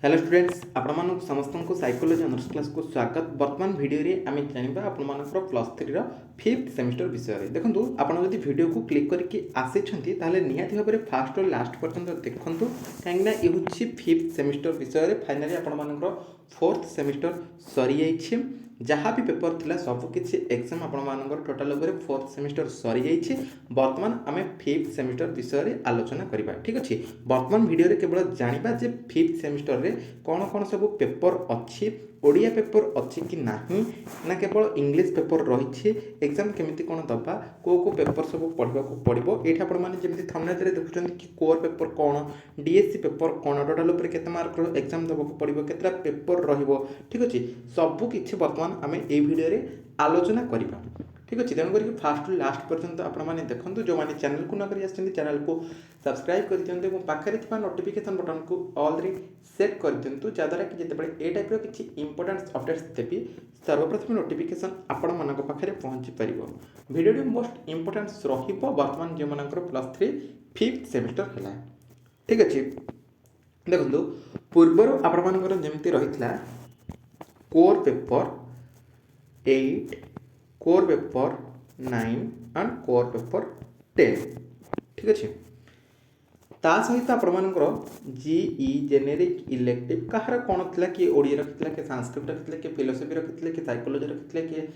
Hello students आपण समस्त को साइकोलॉजी ऑनर्स क्लास को स्वागत। वर्तमान वीडियो रे आम जाना आपण प्लस थ्री फिफ्थ सेमिस्टर विषय देखो आपड़ जब वीडियो को क्लिक करके आसी निहाती भाव में फास्ट और लास्ट पर्यंत देखूँ कहीं ये हूँ फिफ्थ सेमिस्टर विषय फाइनाली आपण फोर्थ सेमिस्टर सरी जाइए जहाँ भी पेपर थिला सबकि एग्जाम आपर टोटाल उपर फोर्थ सेमिस्टर सरी जाइए। बर्तमान आम फिफ्थ सेमिस्टर विषय आलोचना करवा ठीक अच्छे। बर्तमान वीडियो केवल जाना जे फिफ्थ सेमिस्टर रे कौन कौन सब पेपर अच्छी ओडिया पेपर अच्छी कि नहीं ना केवल इंग्लिश पेपर रही एग्जाम केमिति कौन दबा को पेपर सब पढ़ा पड़ो ये आपने थंबनेल देखुं कि कोर पेपर कौन डीएससी पेपर कौन टोटाल उपर केते मार्क एग्जाम दबाक पड़ो केतटा पेपर रहिबो ठीक अच्छे सबू किछि वर्तमान आम ये वीडियो रे आलोचना करवा ठीक अच्छे। तेणुक फास्ट लास्ट पर्यंत आपने देखते जो मैंने चैनल को नक चैनल को सब्सक्राइब कर दिखाते पाखे नोटिफिकेशन बटन को ऑल रे सेट कर दिंतु जहाँद्वारा कि जितेबाला ए टाइप किसी इंपोर्टेंट अपडेट्स देवी सर्वप्रथम नोटिफिकेशन आपण मान पाखे पहुँची पार। वीडियो मोस्ट इंपोर्टेंट रर्तमान जो मान प्लस थ्री फिफ्थ सेमिस्टर है ठीक अच्छे। देखो पूर्वर आपर जमी रही core paper 8 core paper 9 and core paper 10 ठीक अच्छे। ता सहित आपर जीई जेनेरिक इलेक्टिव कहार कौन था किए ओडिया रखी किए संस्कृत रखी किए फिलोसफी रखी किए साइकोलॉजी रखी किए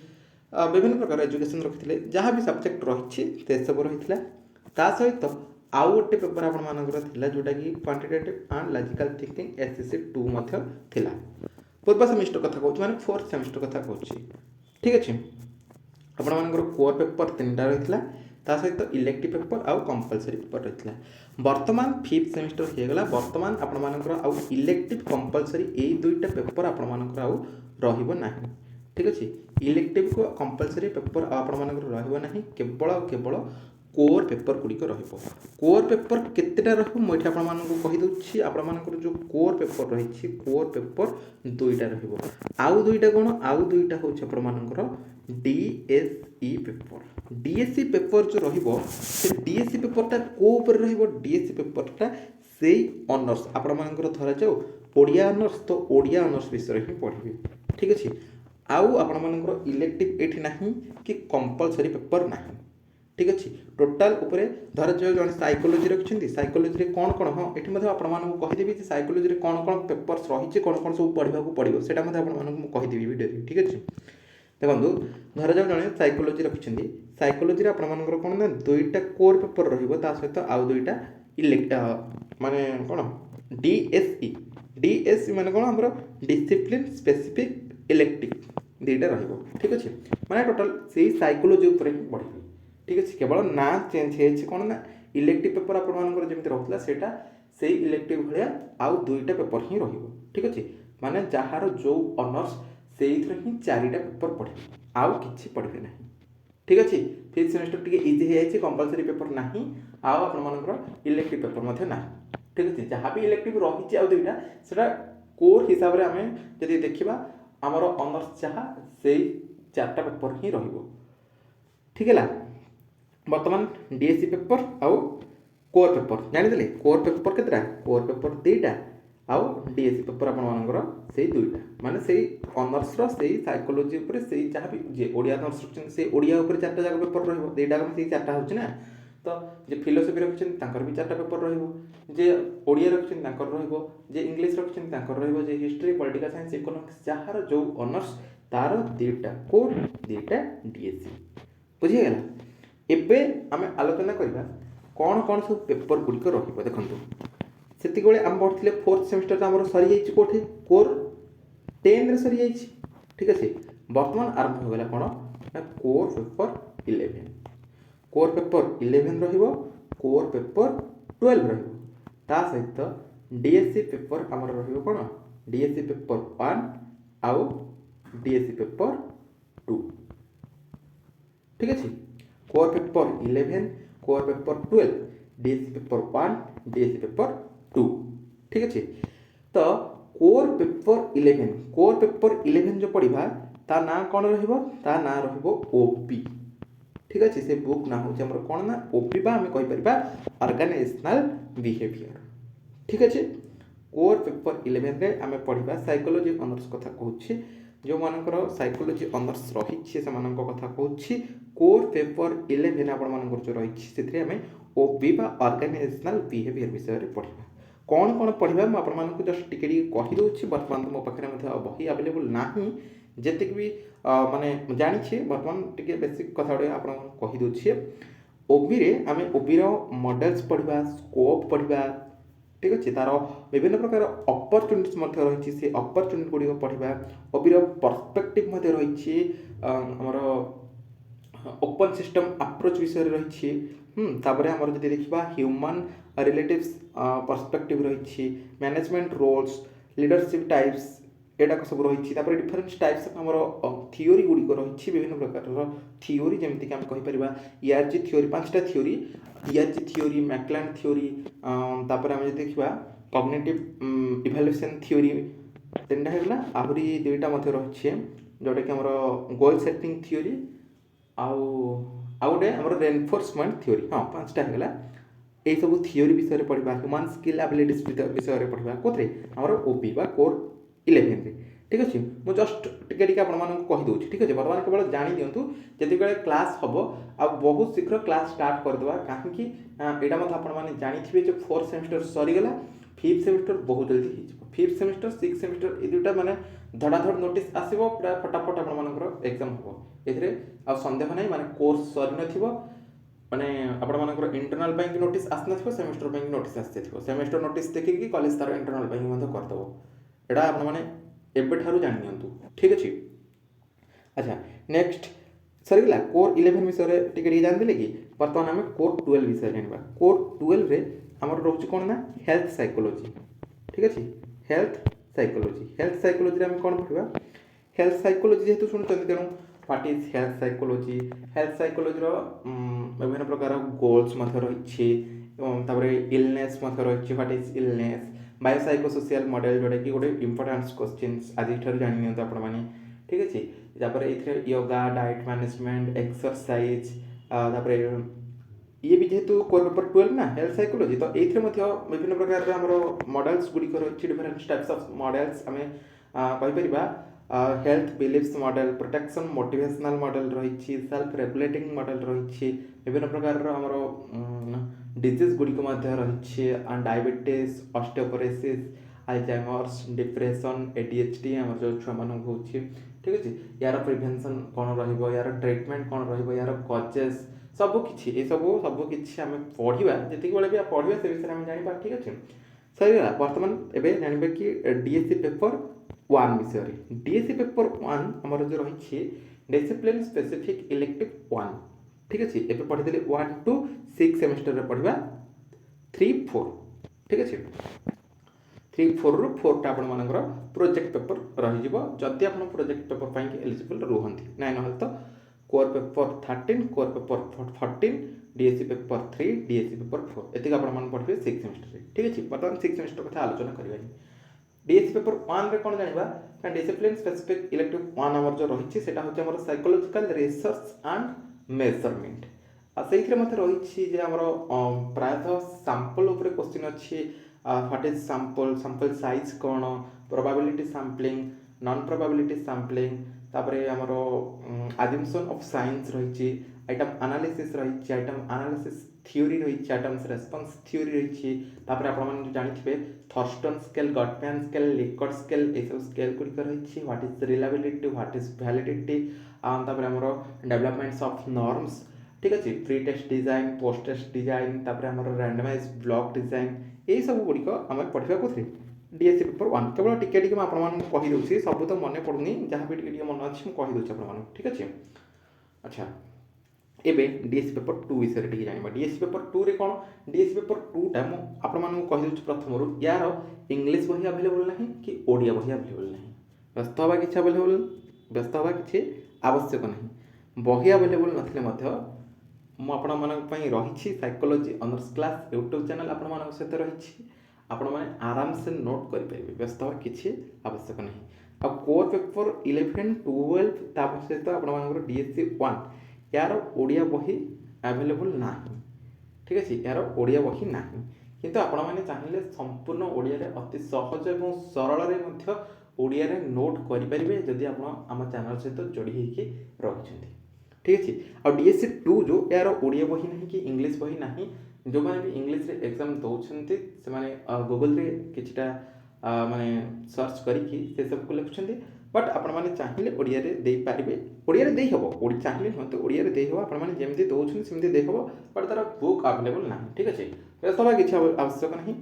विभिन्न प्रकार एजुकेशन रखी जहाँ भी सब्जेक्ट रही सब रही ता सहित आउ गोटे पेपर आपर जोटा कि quantitative and logical thinking SSC 2 पूर्व सेमिस्टर कथा कहूँ मैंने फोर्थ सेमिस्टर कथा कहूँ ठीक अच्छे। आपर कोर पेपर 3टा रही सहित इलेक्टिव पेपर आउ कंपलसरी पेपर रही बर्तमान फिफ्थ सेमिस्टर होगा बर्तमान आपर आउ इलेक्टिव कंपलसरी यही दुईटा पेपर आपर आउ रहा ठीक अच्छे। इलेक्टिव को कंपलसरी पेपर आपर रहा केवल केवल कोर पेपर गुड़िक कोर पेपर केतेटा मुझे आपदे आपर जो कोर पेपर रही कोर पेपर दुईटा आउ दुईटा कौन आउ दुईटा हूँ आपर डीएसई पेपर डीएसई पेपर जो डीएसई पेपरटा कोपर डीएसई पेपरटा से ऑनर्स आपर धरा जाऊ ओडिया ऑनर्स तो ओडिया ऑनर्स विषय ही पढ़े ठीक अच्छे। आउ आपर इलेक्टिव ये ना कि कंपलसरी पेपर ना ठीक अच्छे। टोटाल उपरे धर जो जन साइकोलॉजी रखिंट साइकोलॉजी कौन कौन हाँ ये आपको कहीदेवी साइकोलॉजी कौन कौन पेपर्स रही कौन कौन सब पढ़ा पड़ो से आपदेवी वीडियो ठीक अच्छे। देखो धर जाऊ जन साइकोलॉजी रखिंट साइकोलॉजी आपर कौन ना दुईटा कोर पेपर रहा सहित आउ दुईटा इलेक्ट माने कौन डीएसई डीएसई माने कौन आम डिसिप्लिन स्पेसिफिक इलेक्टिव दुईटा ठीक अच्छे। माने टोटाल से साइकोलॉजी उपर ही पढ़े ठीक अच्छे। केवल ना चेंज है कौन ना इलेक्टिव पेपर आपर जमी रहा सेटा से इलेक्टिव भाया आउ दुईटा पेपर ही ठीक अच्छे। माने जार जो ऑनर्स से ही 4टा पेपर पढ़े आउ कि पढ़े ना ठीक अच्छे। फिफ्थ सेमिस्टर टी इजी हो जाए कंपलसरी पेपर ना आउ आपर इलेक्टिव पेपर ना ठीक अच्छे। जहाँ भी इलेक्टिव रही आउ दुईटा से कोर हिसाब से आम जब देखा आमर ऑनर्स जहाँ से 4टा पेपर ही ठीक है। बर्तमान डीएससी पेपर आउ कोर पेपर जानीदे कोर पेपर केतटा कोर पेपर 2टा आउ डीएससी पेपर आपर से 2टा माने से ऑनर्स से साइकोलॉजी उपर से जहाँ भी जे ओडिया ऑनर्स रखते से ओडिया उपर 4टा जाक पेपर रहीटा से 4टा होची ना तो जे फिलोसफी रखते भी 4टा पेपर जे ओडिया रखते जे इंग्लिश रखते जे हिस्ट्री पॉलिटिकल साइंस इकोनॉमिक्स जार जो ऑनर्स तार 2टा कोर 2टा डीएससी बुझीगला। एबे आम आलोचना करवा कौन कौन सब पेपर गुड़िक देखो से आम पढ़ते फोर्थ सेमिस्टर आम सरी जाइए कौटे कोर 10 रे सरी जाइए ठीक अच्छे। बर्तमान आरंभ होगा कौन ना core paper 11 core paper 11 roar paper 12 ता सहित डीएससी पेपर आमर कौन डीएससी पेपर 1 आउ डीएससी पेपर 2 ठीक अच्छे। Core paper 11 core paper 12 DSC paper 1 DSC paper 2 ठीक अच्छे। तो कोर पेपर 11 जो पढ़ा ता ना कौन ता ना ओपी ठीक अच्छे। से बुक ना हूँ कौन ना ओपी बा आम कहीपर ऑर्गेनाइजेशनल बिहेवियर ठीक अच्छे। कोर पेपर 11 रे आमे पढ़िबा साइकोलॉजी ऑनर्स कथा कहूछि जो मानकर साइकोलॉजी ऑनर्स रही से कथा कहूछि कोर पेपर 11 आपण मानकर जो रही से आमे ओबी बा ऑर्गेनाइजेशनल बिहेवियर विषय रे पढ़िबा कौन कौन पढ़िबा मु आपण मानक जस्ट टिके कहि दउछि वर्तमान मो पाखरे मध्ये बही अवेलेबल नाही जेतिक भी माने जानि वर्तमान टिके बेसिक कथा आपण कहि दउछि ओबी रे आमे ओबी रो मॉडल्स पढ़िबा स्कोप पढ़िबा ठीक अच्छे तार विभिन्न प्रकार अपरचुनिटीज रही से अपरचुनिटी गुड़िक पढ़ा ओबीर पर्सपेक्टिव रही आमर ओपन सिस्टम अप्रोच विषय रही आमर जब देखा ह्यूमन रिलेटिव्स पर्सपेक्टिव रही मैनेजमेंट रोल्स लीडरशिप टाइप्स एटाक सब रही डिफरेन्ट टाइप्स आमर थियोरी गुड़िक रही विभिन्न प्रकार थियोरी जमीक आम कहीपर ईआरजी थियोरी 5टा theory ERG theory McClelland theory तापर आम देखा कॉग्निटिव इवैल्यूएशन थियोरी 3टा होगा आहरी 2टा रही जोटा कि आमर गोल सेटिंग थियोरी आउ गोटे आमर रेनफोर्समेंट थियोरी हाँ 5टा होगा यही सब थियोरी विषय पढ़ा ह्यूमन स्किल एबिलिटीज विषय पढ़ा कौन आमर ओबी बा कोर 11 रे ठीक अच्छे मुझे जस्ट टिके कहीदे ठीक अच्छे बर्तमान केवल जानी दिंतु जिते क्लास हम आ बहुत शीघ्र क्लास स्टार्ट करदे कहीं यहाँ आपने जानी जो 4th सेमिस्टर सरीगला 5th सेमिस्टर बहुत जल्दी हो 5th सेमिस्टर 6th सेमिस्टर ये दुटा माने धड़ाधड़ नोटिस आसो पूरा फटाफट आपर एग्जाम हम ये सन्देह ना माने कोर्स सरी न माने आपर इंटरनाल नोटिस आसना सेमिस्टर नोटिस आसी सेमिस्टर नोटिस देखिए कॉलेज तार इंटरनाल करदेव एटा आपने एबेठारु जानी नियंतु ठीक अच्छे अच्छा नेक्स्ट सरीगला कोर 11 विषय टिके जानते कि बर्तमान आम कोर 12 विषय जाना कोर 12 रे आमर रोच कौन ना हेल्थ साइकोलॉजी ठीक अच्छे हेल्थ साइकोलॉजी आम कौन पढ़ा हेल्थ साइकोलॉजी जेहेतु शुणुंट तेणु व्हाट इज हेल्थ साइकोलॉजी विभिन्न प्रकार गोल्स रही इलनेस रही व्हाट इज इलनेस बायोसाइकोसोशियल मॉडल जोटा कि गोटे इंपोर्टेंट क्वेश्चंस आज जानी नियंतु आपण माने ठीक अच्छे तापर ये योगा डाइट मैनेजमेंट एक्सरसाइज तापर ये भी जेहेतु कोर पेपर 12 ना हेल्थ साइकोलॉजी तो ये विभिन्न प्रकार आमर मॉडल्स गुड़िक रही डिफरेंट टाइप्स ऑफ मॉडल्स आम कहीपर health beliefs model protection motivational model रही सेल्फ रेगुलेटिंग मॉडल रही विभिन्न प्रकार आमर डिजीज गुड़िक रही diabetes osteoporosis Alzheimer's depression ADHD आम जो छुआ मान हो ठीक अच्छे यार प्रिवेंशन कौन यार ट्रिटमेंट कौन यार कजेस सबकि सबकि आम पढ़ा जितकी बेले भी पढ़ा से विषय में जाना ठीक अच्छे सरीगला बर्तमान एवं जानवे कि डीएससी पेपर 1 विषय डीएससी पेपर 1 आमर जो रही डिसिप्लिन स्पेसिफिक इलेक्टिव 1 ठीक अच्छे एवं पढ़ी 1 to 6 सेमिस्टर रे पढ़ा 3-4 ठीक अच्छे 3-4 रु 4टा आपर प्रोजेक्ट पेपर रही जदि आप प्रोजेक्ट पेपर पाई एलिजिबल रुहंती ना ना तो core paper 13 core paper 14 DSC paper 3 DSC paper 4 एतिक आप पढ़े 6 सेमिस्टर ठीक अच्छे बर्तमान 6 सेमिस्टर कथा आलोचना करवा डीएससी पेपर 1 रे कौन जाना डिसिप्लिन स्पेसिफिक इलेक्टिव 1 आमर जो रही है साइकोलॉजिकल रिसर्च एंड मेजरमेंट से रही प्रायतः सैंपल उपर क्वेश्चन अच्छी व्हाट इज सैंपल साइज कौन probability sampling non probability sampling तापरे आमर अजम्पशन ऑफ साइंस रही आइटम एनालिसिस रही आइटम एनालिसिस थियोरी रही आइटम्स रेस्पॉन्स थियोरी रही तापरे आपण जानिथिबे Thurstone scale Guttman scale Likert scale ये सब स्केल गुड़िक रही what is reliability what is validity तापरे आमर डेवलपमेंट्स ऑफ नॉर्म्स ठीक अच्छे pre test design post test design तापरे आमर रैंडमाइज ब्लॉक डिजाइन ये सब गुड़िक आम पढ़ा कौन डीएससी पेपर 1 केवल टिके टिके आपको कहीदे सब तो मन पड़ूनी जहाँ भी टिके मन अच्छी मुझे कहीदे ठीक अच्छे अच्छा एवं डीएससी पेपर 2 विषय टी जाना डीएससी पेपर 2 रे कौन डीएससी पेपर 2टा मुझे कहीदे प्रथम यार इंग्लीश बही आवेलेबल ना कि ओडिया बही आवेलेबल ना व्यस्त हवा कि आवेलेबल व्यस्त हवा कि आवश्यक ना बही आवेलेबल ना मुझे रही psychology honours class YouTube channel आपण सहित रही आपण मैंने आराम से नोट करेंगे व्यस्त हवा कि आवश्यक ना आ कोर पेपर 11 12 सहित आप डीएससी 1 यार ओडिया बही आवेलेबल ना ठीक अच्छे यार ओडिया बही ना କିନ୍ତୁ ଆପଣମାନେ ଚାହିଁଲେ ସମ୍ପୂର୍ଣ୍ଣ ଓଡ଼ିଆରେ ଅତି ସହଜ ଏବଂ ସରଳରେ ମଧ୍ୟ ଓଡ଼ିଆରେ ନୋଟ୍ କରିପାରିବେ ଯଦି ଆପଣ ଆମ ଚ୍ୟାନେଲ୍ ସହିତ ଯୋଡ଼ି ହେଇକି ରହିଛନ୍ତି। ଠିକ୍ ଅଛି। ଆଉ DSC 2 ଯେଉଁ ଏହାର ଓଡ଼ିଆ ବହି ନାହିଁ କି ଇଂଲିଶ ବହି ନାହିଁ, ଯେଉଁମାନେ ବି ଇଂଲିଶରେ ଏକ୍ଜାମ୍ ଦେଉଛନ୍ତି ସେମାନେ ଗୁଗଲରେ କିଛିଟା ମାନେ ସର୍ଚ୍ଚ କରିକି ସେସବୁକୁ ଲେଖୁଛନ୍ତି। ବଟ୍ ଆପଣମାନେ ଚାହିଁଲେ ଓଡ଼ିଆରେ ଦେଇପାରିବେ, ଓଡ଼ିଆରେ ଦେଇହେବ, ଚାହିଁଲେ ନୁହଁନ୍ତି ଓଡ଼ିଆରେ ଦେଇହେବ, ଆପଣମାନେ ଯେମିତି ଦେଉଛନ୍ତି ସେମିତି ଦେଇହେବ। ବଟ୍ ତା'ର ବୁକ୍ ଆଭେଲେବଲ୍ ନାହିଁ। ଠିକ୍ ଅଛି, ବ୍ୟସ୍ତ ହେବା କିଛି ଆବଶ୍ୟକ ନାହିଁ,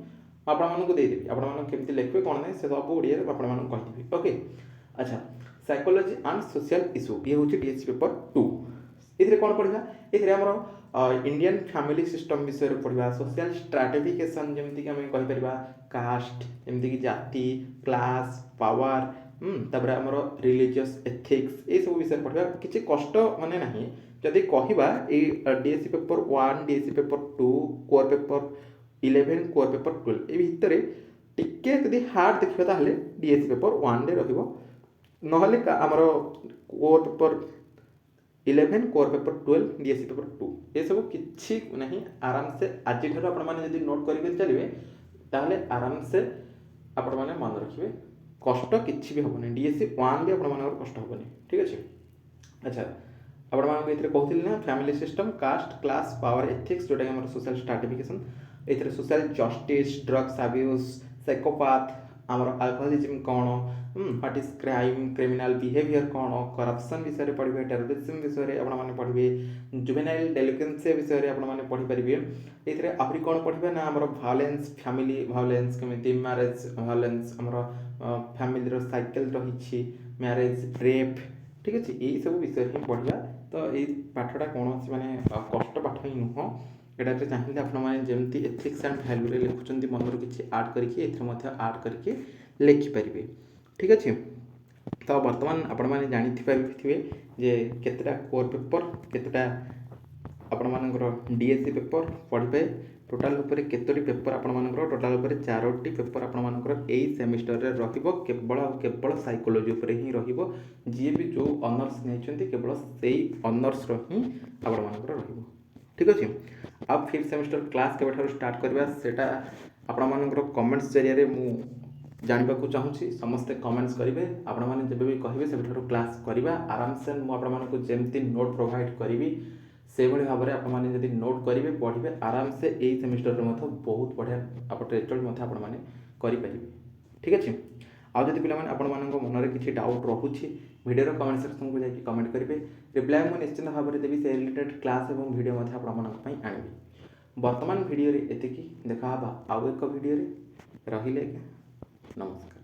ମୁଁ ଆପଣମାନଙ୍କୁ ଦେଇଦେବି। ଆପଣମାନଙ୍କୁ କେମିତି ଲେଖିବେ କ'ଣ ନାହିଁ ସେ ସବୁ ଓଡ଼ିଆରେ ଆପଣମାନଙ୍କୁ କହିଦେବି। ଓକେ, ଆଚ୍ଛା, ସାଇକୋଲୋଜି ଆଣ୍ଡ ସୋସିଆଲ ଇସ୍ୟୁ ଇଏ ହେଉଛି DSC ପେପର୍ 2। ଏଥିରେ କ'ଣ ପଢ଼ିବା? ଏଥିରେ ଆମର ଇଣ୍ଡିଆନ୍ ଫ୍ୟାମିଲି ସିଷ୍ଟମ୍ ବିଷୟରେ ପଢ଼ିବା, ସୋସିଆଲ ଷ୍ଟ୍ରାଟିଫିକେସନ୍ ଯେମିତିକି ଆମେ କହିପାରିବା କାଷ୍ଟ, ଯେମିତିକି ଜାତି, କ୍ଲାସ୍, ପାୱାର, ତାପରେ ଆମର ରିଲିଜିୟସ୍ ଏଥିକ୍ସ, ଏସବୁ ବିଷୟରେ ପଢ଼ିବା। କିଛି କଷ୍ଟ ମାନେ ନାହିଁ। ଯଦି କହିବା ଏଇ DSC paper 1, DSC paper 2, core paper 11, core paper 12 ଏ ଭିତରେ ଟିକେ ଯଦି ହାର୍ଡ଼ ଦେଖିବା ତାହେଲେ DSC ପେପର୍ 1ରେ ରହିବ, ନହେଲେ ଆମର core paper 11, core paper 12, DSC paper 2 ଏସବୁ କିଛି ନାହିଁ। ଆରାମସେ ଆଜିଠାରୁ ଆପଣମାନେ ଯଦି ନୋଟ୍ କରିକି ଚାଲିବେ ତାହେଲେ ଆରାମସେ ଆପଣମାନେ ମନେ ରଖିବେ, କଷ୍ଟ କିଛି ବି ହେବନି। DSC 1 ବି ଆପଣମାନଙ୍କର କଷ୍ଟ ହେବନି। ଠିକ୍ ଅଛି। ଆଚ୍ଛା, ଆପଣମାନଙ୍କୁ ଏଥିରେ କହୁଥିଲି ନା family system, caste, class, power, ethics, ଯେଉଁଟାକି ଆମର ସୋସିଆଲ ଷ୍ଟ୍ରାଟିଫିକେସନ୍। ଏଥିରେ social justice, drugs abuse, psychopath, ଆମର ଆଲକୋହଲିଜିମ୍ କ'ଣ, what is crime, criminal behaviour କ'ଣ, କରପ୍ସନ୍ ବିଷୟରେ ପଢ଼ିବେ, ଟେରୋରିଜିମ୍ ବିଷୟରେ ଆପଣମାନେ ପଢ଼ିବେ, ଜୁଭେନାଇଲ୍ ଡେଲିକ୍ୱେନ୍ସି ବିଷୟରେ ଆପଣମାନେ ପଢ଼ିପାରିବେ। ଏଥିରେ ଆହୁରି କ'ଣ ପଢ଼ିବେ ନା ଆମର ଭାয়োଲେନ୍ସ, ଫ୍ୟାମିଲି ଭାয়োଲେନ୍ସ କେମିତି, ମ୍ୟାରେଜ୍ ଭାয়োଲେନ୍ସ, ଆମର ଫ୍ୟାମିଲିର ସାଇକେଲ୍ ରହିଛି, ମ୍ୟାରେଜ୍, ରେପ୍। ଠିକ୍ ଅଛି, ଏଇସବୁ ବିଷୟରେ ହିଁ ପଢ଼ିବା। ତ ଏଇ ପାଠଟା କୌଣସି ମାନେ କଷ୍ଟ ପାଠ ହିଁ ନୁହଁ। ଏଟାରେ ଚାହିଁଲେ ଆପଣମାନେ ଯେମିତି ଏଥିକ୍ସ ଆଣ୍ଡ ଭ୍ୟାଲ୍ୟୁରେ ଲେଖୁଛନ୍ତି ମନରୁ କିଛି ଆଡ଼୍ କରିକି ଏଥିରେ ମଧ୍ୟ ଆଡ଼୍ କରିକି ଲେଖିପାରିବେ। ଠିକ୍ ଅଛି। ତ ବର୍ତ୍ତମାନ ଆପଣମାନେ ଜାଣିଥିବେ ଯେ କେତେଟା କୋର୍ ପେପର୍, କେତେଟା ଆପଣମାନଙ୍କର DSC ପେପର୍ ପଢ଼ିବେ, ଟୋଟାଲ୍ ଉପରେ କେତୋଟି ପେପର୍ ଆପଣମାନଙ୍କର, ଟୋଟାଲ୍ ଉପରେ 4ଟି ପେପର୍ ଆପଣମାନଙ୍କର ଏଇ ସେମିଷ୍ଟରରେ ରହିବ। କେବଳ ଆଉ କେବଳ ସାଇକୋଲୋଜି ଉପରେ ହିଁ ରହିବ। ଯିଏ ବି ଯେଉଁ ଅନର୍ସ ନେଇଛନ୍ତି କେବଳ ସେଇ ଅନର୍ସର ହିଁ ଆପଣମାନଙ୍କର ରହିବ। ଠିକ୍ ଅଛି। ଆଉ 5th ସେମିଷ୍ଟର କ୍ଲାସ୍ କେବେଠାରୁ ଷ୍ଟାର୍ଟ କରିବା ସେଇଟା ଆପଣମାନଙ୍କର କମେଣ୍ଟସ୍ ଜରିଆରେ ମୁଁ ଜାଣିବାକୁ ଚାହୁଁଛି। ସମସ୍ତେ କମେଣ୍ଟସ୍ କରିବେ, ଆପଣମାନେ ଯେବେ ବି କହିବେ ସେବେଠାରୁ କ୍ଲାସ୍ କରିବା। ଆରାମସେ ମୁଁ ଆପଣମାନଙ୍କୁ ଯେମିତି ନୋଟ୍ ପ୍ରୋଭାଇଡ଼ କରିବି ସେଇଭଳି ଭାବରେ ଆପଣମାନେ ଯଦି ନୋଟ୍ କରିବେ, ପଢ଼ିବେ, ଆରାମସେ ଏଇ ସେମିଷ୍ଟରରେ ମଧ୍ୟ ବହୁତ ବଢ଼ିଆ ରେଜଲ୍ଟ ମଧ୍ୟ ଆପଣମାନେ କରିପାରିବେ। ଠିକ୍ ଅଛି। ଆଉ ଯଦି ପିଲାମାନେ ଆପଣମାନଙ୍କ ମନରେ କିଛି ଡାଉଟ୍ ରହୁଛି ଭିଡ଼ିଓର କମେଣ୍ଟ ସେକ୍ସନକୁ ଯାଇକି କମେଣ୍ଟ କରିବେ, ରିପ୍ଲାଏ ମୁଁ ନିଶ୍ଚିତ ଭାବରେ ଦେବି। ସେ ରିଲେଟେଡ୍ କ୍ଲାସ୍ ଏବଂ ଭିଡ଼ିଓ ମଧ୍ୟ ଆପଣମାନଙ୍କ ପାଇଁ ଆଣିବି। ବର୍ତ୍ତମାନ ଭିଡ଼ିଓରେ ଏତିକି, ଦେଖା ହେବା ଆଉ ଏକ ଭିଡ଼ିଓରେ। ରହିଲେ, ନମସ୍କାର।